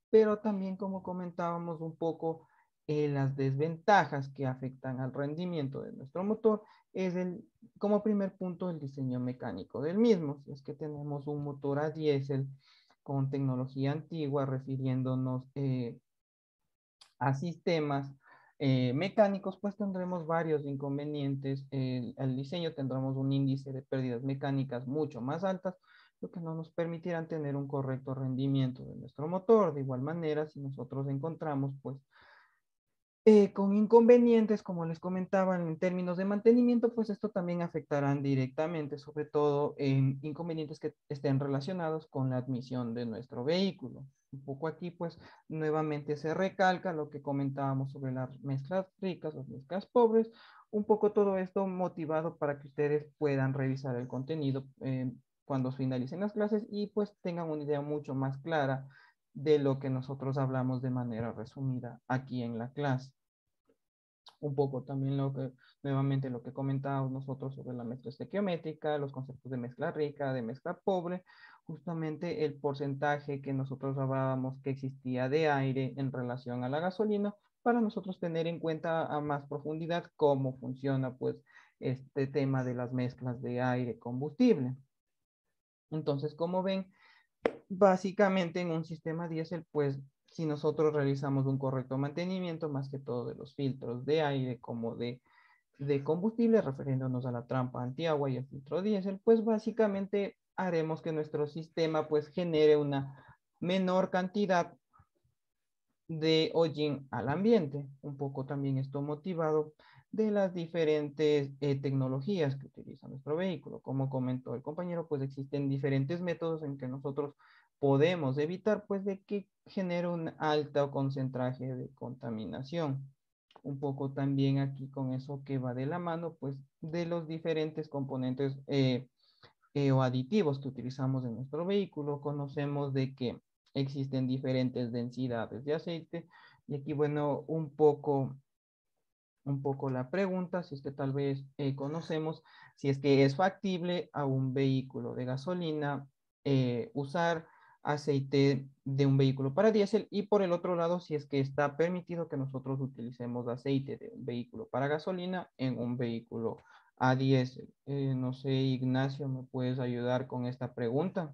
Pero también, como comentábamos un poco, las desventajas que afectan al rendimiento de nuestro motor es como primer punto, el diseño mecánico del mismo. Si es que tenemos un motor a diésel con tecnología antigua, refiriéndonos a sistemas mecánicos, pues tendremos varios inconvenientes. El diseño tendremos un índice de pérdidas mecánicas mucho más altas, lo que no nos permitirán tener un correcto rendimiento de nuestro motor. De igual manera, si nosotros encontramos pues con inconvenientes, como les comentaba, en términos de mantenimiento, pues esto también afectarán directamente, sobre todo en inconvenientes que estén relacionados con la admisión de nuestro vehículo. Un poco aquí, pues, nuevamente se recalca lo que comentábamos sobre las mezclas ricas o mezclas pobres, un poco todo esto motivado para que ustedes puedan revisar el contenido cuando finalicen las clases y pues tengan una idea mucho más clara de lo que nosotros hablamos de manera resumida aquí en la clase. Un poco también nuevamente lo que comentábamos nosotros sobre la mezcla estequiométrica, los conceptos de mezcla rica, de mezcla pobre, justamente el porcentaje que nosotros hablábamos que existía de aire en relación a la gasolina, para nosotros tener en cuenta a más profundidad cómo funciona pues este tema de las mezclas de aire combustible. Entonces, como ven, básicamente en un sistema diésel, pues si nosotros realizamos un correcto mantenimiento, más que todo de los filtros de aire como de combustible, refiriéndonos a la trampa antiagua y el filtro diésel, pues básicamente haremos que nuestro sistema pues genere una menor cantidad de hollín al ambiente. Un poco también esto motivado de las diferentes tecnologías que utiliza nuestro vehículo. Como comentó el compañero, pues existen diferentes métodos en que nosotros podemos evitar pues de que genere un alto concentraje de contaminación. Un poco también aquí con eso que va de la mano pues de los diferentes componentes o aditivos que utilizamos en nuestro vehículo. Conocemos de que existen diferentes densidades de aceite y aquí bueno un poco la pregunta, si es que tal vez conocemos si es que es factible a un vehículo de gasolina usar aceite de un vehículo para diésel y por el otro lado si es que está permitido que nosotros utilicemos aceite de un vehículo para gasolina en un vehículo a diésel. No sé, Ignacio, ¿me puedes ayudar con esta pregunta?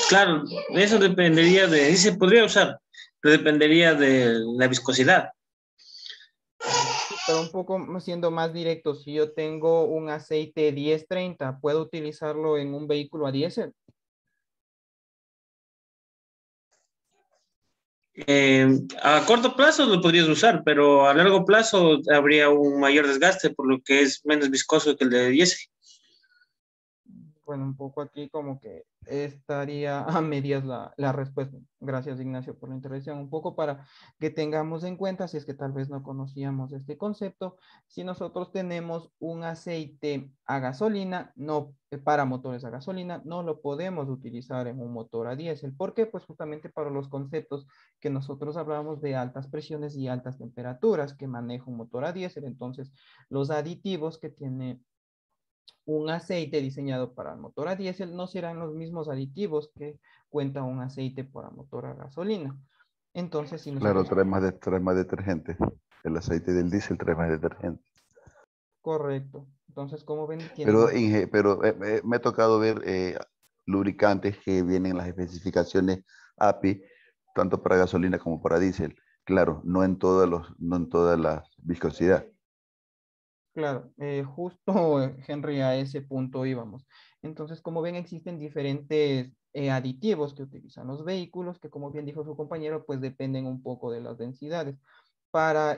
Claro, eso dependería de, sí se podría usar, pero dependería de la viscosidad. Pero un poco siendo más directo, si yo tengo un aceite 1030, ¿puedo utilizarlo en un vehículo a diésel? A corto plazo lo podrías usar, pero a largo plazo habría un mayor desgaste, por lo que es menos viscoso que el de diésel. Bueno, un poco aquí como que estaría a medias la respuesta. Gracias, Ignacio, por la intervención. Un poco para que tengamos en cuenta, si es que tal vez no conocíamos este concepto, si nosotros tenemos un aceite a gasolina, no para motores a gasolina, no lo podemos utilizar en un motor a diésel. ¿Por qué? Pues justamente para los conceptos que nosotros hablamos de altas presiones y altas temperaturas que maneja un motor a diésel. Entonces, los aditivos que tiene un aceite diseñado para motor a diésel no serán los mismos aditivos que cuenta un aceite para motor a gasolina. Entonces, si Claro, nosotros... trae más detergente. El aceite del diésel trae más detergente. Correcto. Entonces, como ven, tiene Pero, más... me ha tocado ver lubricantes que vienen en las especificaciones API, tanto para gasolina como para diésel. Claro, no en todas las viscosidad. Claro, justo, Henry, a ese punto íbamos. Entonces, como ven, existen diferentes aditivos que utilizan los vehículos, que como bien dijo su compañero, pues dependen un poco de las densidades. Para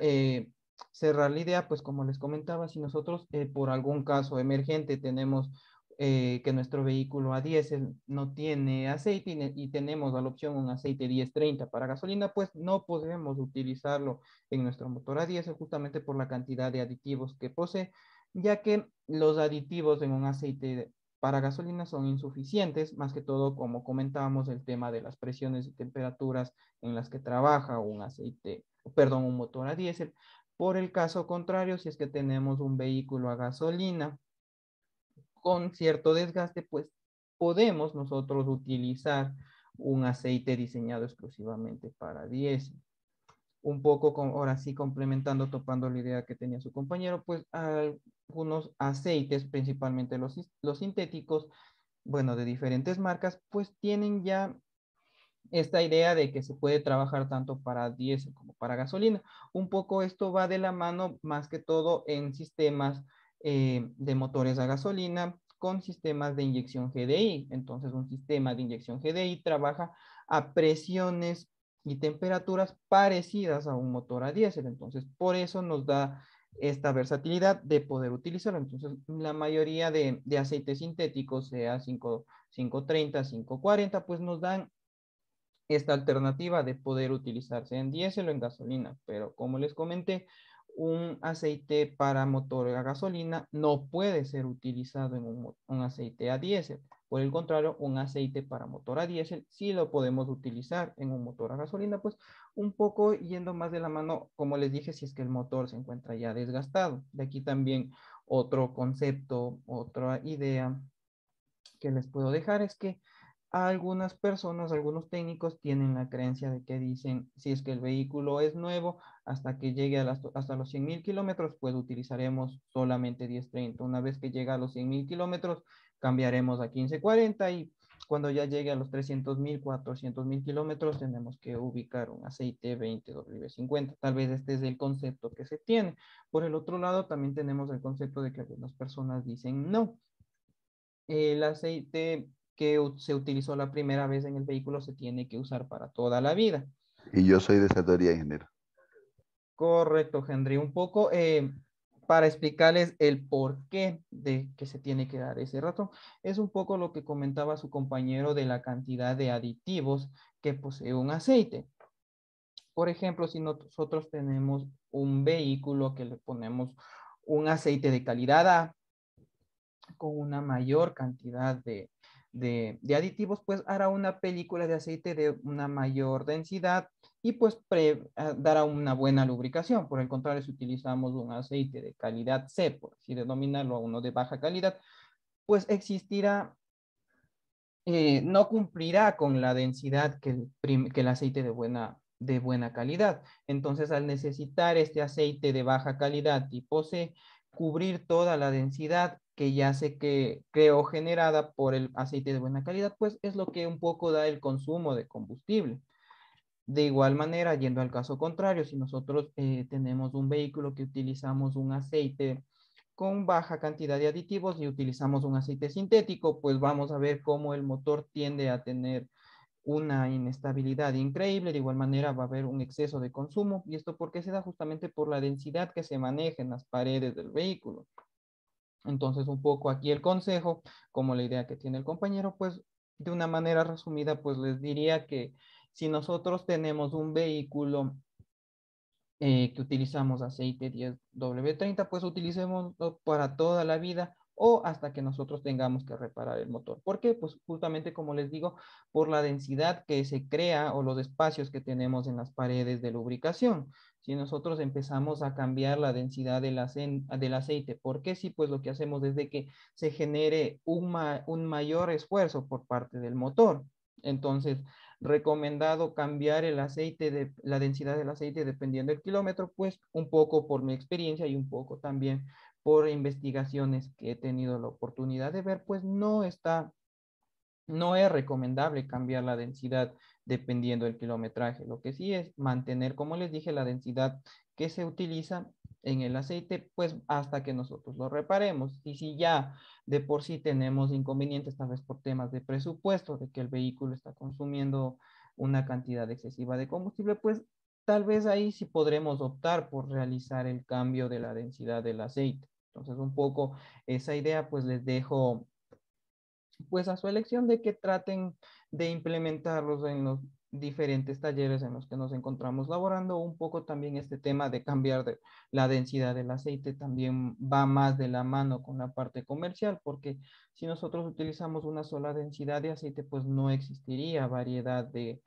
cerrar la idea, pues como les comentaba, si nosotros por algún caso emergente tenemos que nuestro vehículo a diésel no tiene aceite y tenemos a la opción un aceite 1030 para gasolina, pues no podemos utilizarlo en nuestro motor a diésel justamente por la cantidad de aditivos que posee, ya que los aditivos en un aceite para gasolina son insuficientes, más que todo como comentábamos el tema de las presiones y temperaturas en las que trabaja un aceite, perdón, un motor a diésel. Por el caso contrario, si es que tenemos un vehículo a gasolina con cierto desgaste, pues podemos nosotros utilizar un aceite diseñado exclusivamente para diésel. Un poco, ahora sí, complementando, topando la idea que tenía su compañero, pues algunos aceites, principalmente los sintéticos, bueno, de diferentes marcas, pues tienen ya esta idea de que se puede trabajar tanto para diésel como para gasolina. Un poco esto va de la mano más que todo en sistemas de motores a gasolina con sistemas de inyección GDI. Entonces, un sistema de inyección GDI trabaja a presiones y temperaturas parecidas a un motor a diésel. Entonces, por eso nos da esta versatilidad de poder utilizarlo. Entonces, la mayoría de aceites sintéticos, sea 530, 540, pues nos dan esta alternativa de poder utilizarse en diésel o en gasolina, pero como les comenté, un aceite para motor a gasolina no puede ser utilizado en un aceite a diésel. Por el contrario, un aceite para motor a diésel sí lo podemos utilizar en un motor a gasolina, pues un poco yendo más de la mano, como les dije, si es que el motor se encuentra ya desgastado. De aquí también otro concepto, otra idea que les puedo dejar es que algunas personas, algunos técnicos tienen la creencia de que dicen, si es que el vehículo es nuevo, hasta que llegue hasta los 100.000 kilómetros, pues utilizaremos solamente 1030. Una vez que llega a los 100.000 kilómetros, cambiaremos a 1540 y cuando ya llegue a los 300.000, 400.000 kilómetros, tenemos que ubicar un aceite 20W50. Tal vez este es el concepto que se tiene. Por el otro lado, también tenemos el concepto de que algunas personas dicen no, el aceite que se utilizó la primera vez en el vehículo se tiene que usar para toda la vida. Y yo soy de esa teoría, ingeniero. Correcto, Henry. Un poco para explicarles el porqué de que se tiene que dar ese razón, es un poco lo que comentaba su compañero de la cantidad de aditivos que posee un aceite. Por ejemplo, si nosotros tenemos un vehículo que le ponemos un aceite de calidad A, con una mayor cantidad de aditivos, pues hará una película de aceite de una mayor densidad y pues dará una buena lubricación. Por el contrario, si utilizamos un aceite de calidad C, por así denominarlo, a uno de baja calidad, pues existirá, no cumplirá con la densidad que el aceite de buena calidad. Entonces, al necesitar este aceite de baja calidad tipo C, cubrir toda la densidad que ya se creó generada por el aceite de buena calidad, pues es lo que un poco da el consumo de combustible. De igual manera, yendo al caso contrario, si nosotros tenemos un vehículo que utilizamos un aceite con baja cantidad de aditivos y utilizamos un aceite sintético, pues vamos a ver cómo el motor tiende a tener una inestabilidad increíble. De igual manera va a haber un exceso de consumo, y esto porque se da justamente por la densidad que se maneja en las paredes del vehículo. Entonces, un poco aquí el consejo, como la idea que tiene el compañero, pues de una manera resumida, pues les diría que si nosotros tenemos un vehículo que utilizamos aceite 10W30, pues utilicemos para toda la vida o hasta que nosotros tengamos que reparar el motor. ¿Por qué? Pues justamente como les digo, por la densidad que se crea o los espacios que tenemos en las paredes de lubricación. Si nosotros empezamos a cambiar la densidad del aceite, ¿por qué? Sí, pues lo que hacemos es de que se genere un mayor esfuerzo por parte del motor. Entonces, recomendado cambiar el aceite, la densidad del aceite dependiendo del kilómetro, pues un poco por mi experiencia y un poco también por investigaciones que he tenido la oportunidad de ver, pues no es recomendable cambiar la densidad dependiendo del kilometraje. Lo que sí es mantener, como les dije, la densidad que se utiliza en el aceite, pues hasta que nosotros lo reparemos. Y si ya de por sí tenemos inconvenientes, tal vez por temas de presupuesto, de que el vehículo está consumiendo una cantidad excesiva de combustible, pues tal vez ahí sí podremos optar por realizar el cambio de la densidad del aceite. Entonces, un poco esa idea, pues les dejo pues a su elección de que traten de implementarlos en los diferentes talleres en los que nos encontramos laborando. Un poco también este tema de cambiar la densidad del aceite también va más de la mano con la parte comercial, porque si nosotros utilizamos una sola densidad de aceite, pues no existiría variedad de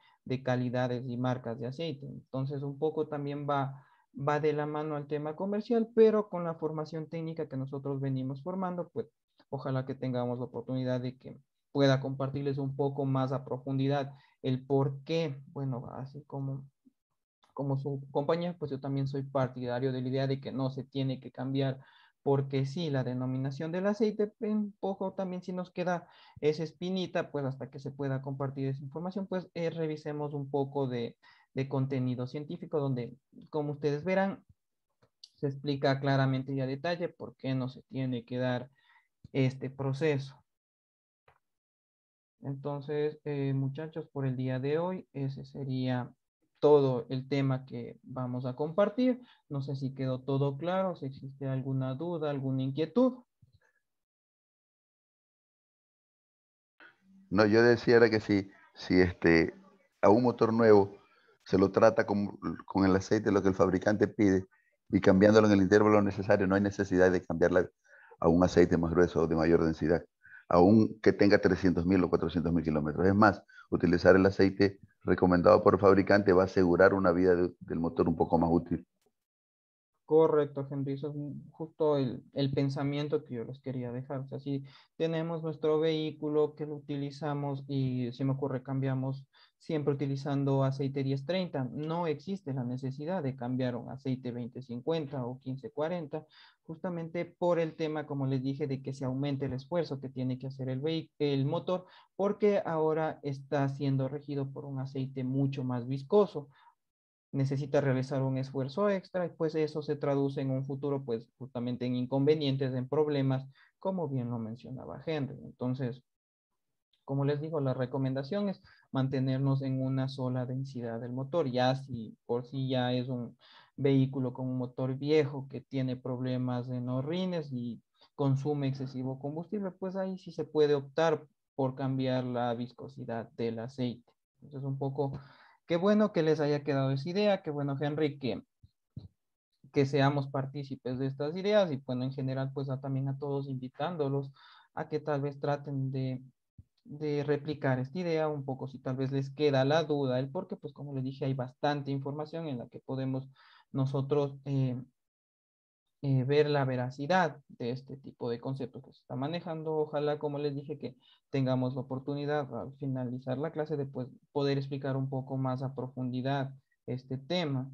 calidades y marcas de aceite. Entonces, un poco también va de la mano al tema comercial, pero con la formación técnica que nosotros venimos formando, pues ojalá que tengamos la oportunidad de que pueda compartirles un poco más a profundidad el por qué. Bueno, así como su compañía, pues yo también soy partidario de la idea de que no se tiene que cambiar porque sí, la denominación del aceite, un poco también si nos queda esa espinita, pues hasta que se pueda compartir esa información, pues revisemos un poco de contenido científico donde, como ustedes verán, se explica claramente y a detalle por qué no se tiene que dar este proceso. Entonces, muchachos, por el día de hoy, ese sería todo el tema que vamos a compartir. No sé si quedó todo claro, si existe alguna duda, alguna inquietud. No, yo decía era que si a un motor nuevo se lo trata con el aceite, lo que el fabricante pide, y cambiándolo en el intervalo necesario, no hay necesidad de cambiarla a un aceite más grueso o de mayor densidad, aun que tenga 300.000 o 400.000 kilómetros. Es más, utilizar el aceite recomendado por el fabricante va a asegurar una vida del motor un poco más útil. Correcto, Henry, eso es justo el pensamiento que yo les quería dejar. O sea, si tenemos nuestro vehículo que lo utilizamos y se me ocurre cambiamos siempre utilizando aceite 1030, no existe la necesidad de cambiar un aceite 2050 o 1540, justamente por el tema, como les dije, de que se aumente el esfuerzo que tiene que hacer el motor, porque ahora está siendo regido por un aceite mucho más viscoso, necesita realizar un esfuerzo extra y pues eso se traduce en un futuro pues justamente en inconvenientes, en problemas, como bien lo mencionaba Henry. Entonces, como les digo, la recomendación es mantenernos en una sola densidad del motor. Ya si por sí ya es un vehículo con un motor viejo que tiene problemas en los rines y consume excesivo combustible, pues ahí sí se puede optar por cambiar la viscosidad del aceite. Entonces, un poco, qué bueno que les haya quedado esa idea, qué bueno, Henry, que seamos partícipes de estas ideas y bueno, en general, pues también a todos invitándolos a que tal vez traten de replicar esta idea un poco, si tal vez les queda la duda, el por qué, pues como les dije, hay bastante información en la que podemos nosotros ver la veracidad de este tipo de conceptos que se está manejando. Ojalá, como les dije, que tengamos la oportunidad al finalizar la clase de pues, poder explicar un poco más a profundidad este tema.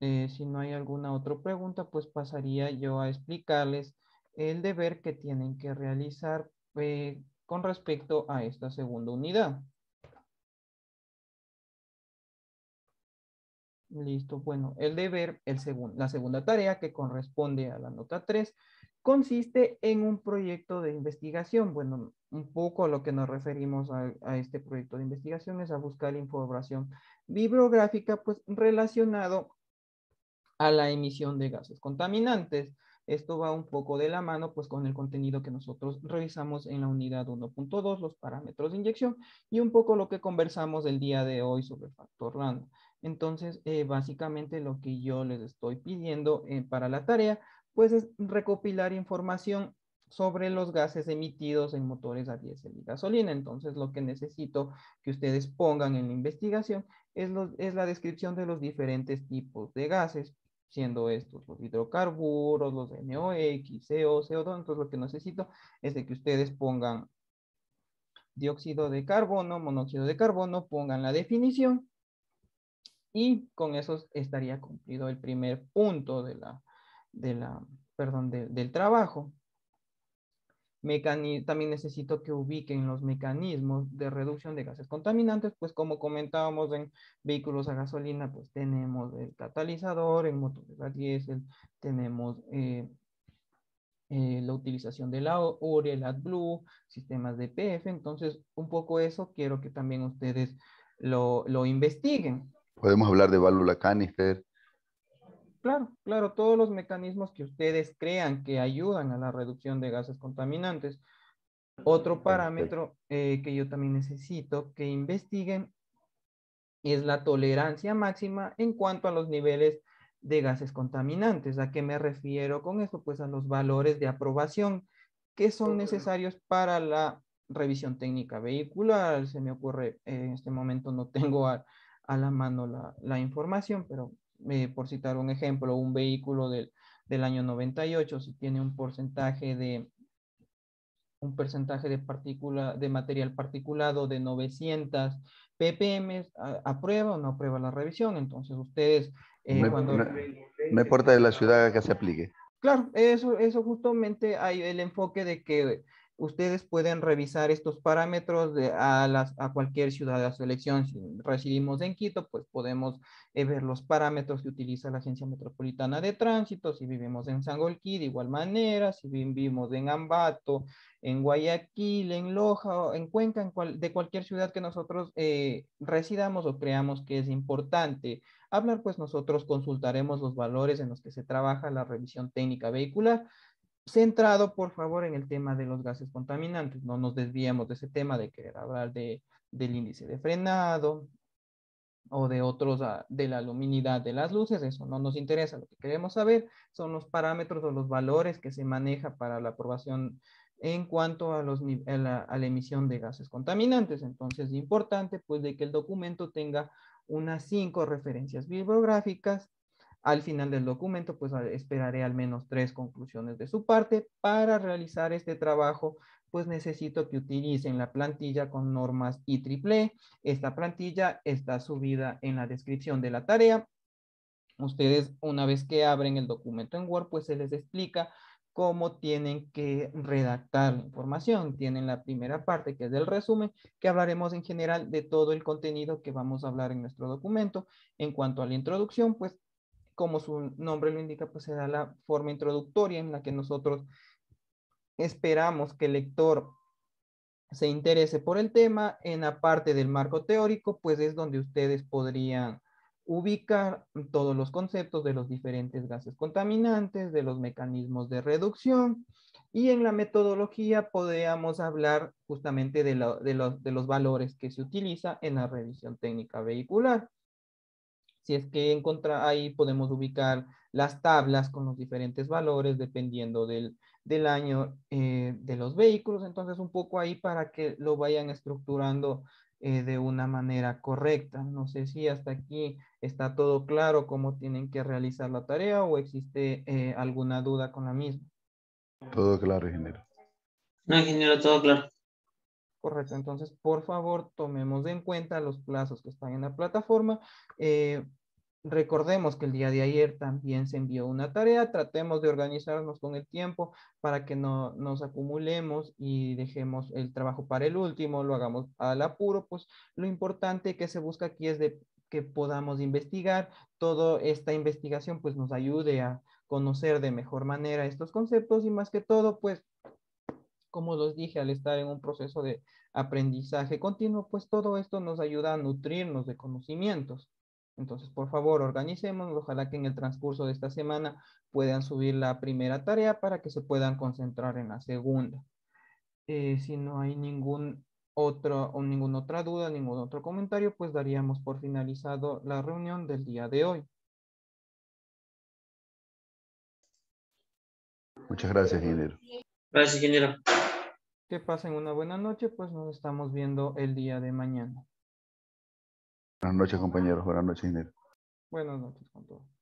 Si no hay alguna otra pregunta, pues pasaría yo a explicarles el deber que tienen que realizar con respecto a esta segunda unidad. Listo, bueno, el deber, la segunda tarea que corresponde a la nota 3, consiste en un proyecto de investigación. Bueno, un poco a lo que nos referimos a este proyecto de investigación es a buscar información bibliográfica, pues relacionado a la emisión de gases contaminantes. Esto va un poco de la mano pues con el contenido que nosotros revisamos en la unidad 1.2, los parámetros de inyección, y un poco lo que conversamos el día de hoy sobre el factor random. Entonces, básicamente lo que yo les estoy pidiendo para la tarea, pues es recopilar información sobre los gases emitidos en motores a diésel y gasolina. Entonces, lo que necesito que ustedes pongan en la investigación es la descripción de los diferentes tipos de gases, siendo estos los hidrocarburos, los NOx, CO, CO2. Entonces, lo que necesito es de que ustedes pongan dióxido de carbono, monóxido de carbono, pongan la definición y con eso estaría cumplido el primer punto del trabajo. También necesito que ubiquen los mecanismos de reducción de gases contaminantes, pues como comentábamos en vehículos a gasolina, pues tenemos el catalizador, en motores a diésel tenemos la utilización de la URE, el AdBlue, sistemas de PF. Entonces, un poco eso quiero que también ustedes lo investiguen. Podemos hablar de válvula canister. Claro, claro, todos los mecanismos que ustedes crean que ayudan a la reducción de gases contaminantes. Otro parámetro que yo también necesito que investiguen es la tolerancia máxima en cuanto a los niveles de gases contaminantes. ¿A qué me refiero con esto? Pues a los valores de aprobación que son necesarios para la revisión técnica vehicular. Se me ocurre, en este momento no tengo a la mano la información, pero por citar un ejemplo, un vehículo del año 98, si tiene un porcentaje de de material particulado de 900 ppm, ¿aprueba o no aprueba la revisión? Entonces ustedes No importa de la ciudad que se aplique. Claro, eso justamente hay el enfoque de que ustedes pueden revisar estos parámetros a cualquier ciudad de su elección. Si residimos en Quito, pues podemos ver los parámetros que utiliza la Agencia Metropolitana de Tránsito. Si vivimos en Sangolquí, de igual manera. Si vivimos en Ambato, en Guayaquil, en Loja, o en Cuenca, de cualquier ciudad que nosotros residamos o creamos que es importante hablar, pues nosotros consultaremos los valores en los que se trabaja la revisión técnica vehicular, centrado, por favor, en el tema de los gases contaminantes. No nos desviemos de ese tema de querer hablar del índice de frenado o de otros, de la luminidad de las luces. Eso no nos interesa. Lo que queremos saber son los parámetros o los valores que se maneja para la aprobación en cuanto a la emisión de gases contaminantes. Entonces, es importante pues de que el documento tenga unas 5 referencias bibliográficas. Al final del documento, pues esperaré al menos 3 conclusiones de su parte. Para realizar este trabajo, pues necesito que utilicen la plantilla con normas IEEE. Esta plantilla está subida en la descripción de la tarea. Ustedes, una vez que abren el documento en Word, pues se les explica cómo tienen que redactar la información. Tienen la primera parte, que es del resumen, que hablaremos en general de todo el contenido que vamos a hablar en nuestro documento. En cuanto a la introducción, pues como su nombre lo indica, pues se da la forma introductoria en la que nosotros esperamos que el lector se interese por el tema. En la parte del marco teórico, pues es donde ustedes podrían ubicar todos los conceptos de los diferentes gases contaminantes, de los mecanismos de reducción, y en la metodología podríamos hablar justamente de los valores que se utiliza en la revisión técnica vehicular. Si es que ahí podemos ubicar las tablas con los diferentes valores dependiendo del año de los vehículos. Entonces, un poco ahí para que lo vayan estructurando de una manera correcta. No sé si hasta aquí está todo claro cómo tienen que realizar la tarea o existe alguna duda con la misma. Todo claro, ingeniero. No, ingeniero, todo claro. Correcto, entonces por favor tomemos en cuenta los plazos que están en la plataforma. recordemos que el día de ayer también se envió una tarea, tratemos de organizarnos con el tiempo para que no nos acumulemos y dejemos el trabajo para el último, lo hagamos al apuro, pues lo importante que se busca aquí es de que podamos investigar, toda esta investigación pues nos ayude a conocer de mejor manera estos conceptos y más que todo pues como los dije, al estar en un proceso de aprendizaje continuo, pues todo esto nos ayuda a nutrirnos de conocimientos. Entonces, por favor, organicémonos. Ojalá que en el transcurso de esta semana puedan subir la primera tarea para que se puedan concentrar en la segunda. Si no hay ningún otro o ninguna otra duda, ningún otro comentario, pues daríamos por finalizado la reunión del día de hoy. Muchas gracias, ingeniero. Gracias, ingeniero. Que pasen una buena noche, pues nos estamos viendo el día de mañana. Buenas noches, compañeros. Buenas noches, ingeniero. Buenas noches con todos.